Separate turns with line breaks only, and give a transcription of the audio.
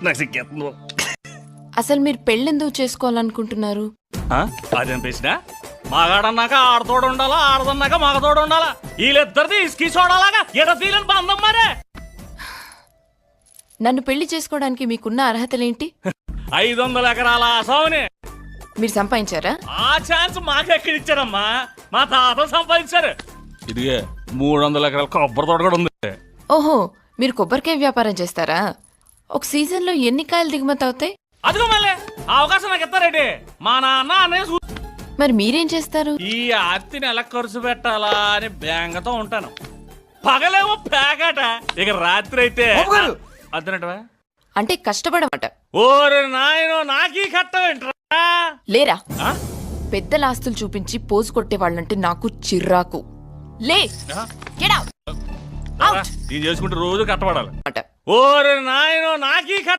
నాకు సిగ్గేస్తుంది.
అసలు మీరు పెళ్ళెందుకు చేసుకోవాలనుకుంటున్నారు?
అదేం పేసినా మగాడన్నాక ఆడతోడు ఉండాలా, ఆడదన్నాక మగతోడు ఉండాలా. వీళ్ళిద్దరిది ఇసుకి చూడాలాగా ఎడ తీలని బంధం మరే.
నన్ను పెళ్లి చేసుకోవడానికి మీకున్న అర్హతలేంటి?
500 ఎకరాల ఆసావుని
మీరు సంపాదించారా?
ఆ ఛాన్స్ మాకెక్కడిచ్చారమ్మా, మా తాత సంపాదించారు. ఇదిగే 300 ఎకరాల కొబ్బరి తోట కూడా ఉంది.
ఓహో, మీరు కొబ్బరికాయ వ్యాపారం చేస్తారా? ఒక సీజన్లో ఎన్ని కాయలు దిగుమతి అవుతాయి?
అదిగో మళ్ళీ అవకాశం నాకు ఇస్తారేంటి? మా నాన్న అనే
మరి మీరేం చేస్తారు?
ఈ ఆర్తిని ఎలా ఖర్చు పెట్టాలా అని బేంగతో ఉంటాను. పగలేమో పేకాట, ఇక రాత్రి అయితే అద్దనటవా
అంటే కష్టపడమాట.
ఓరే నాయనో, నాకీ కట్టవేంట్రా?
లేరా, పెద్దల ఆస్తులు చూపించి పోజు కొట్టే వాళ్ళంటే నాకు చిర్రాకు. లే, get out.
నేను చేసుకుంటే రోజు కట్టబడాలి. ఓరే నాయనో, నాకీ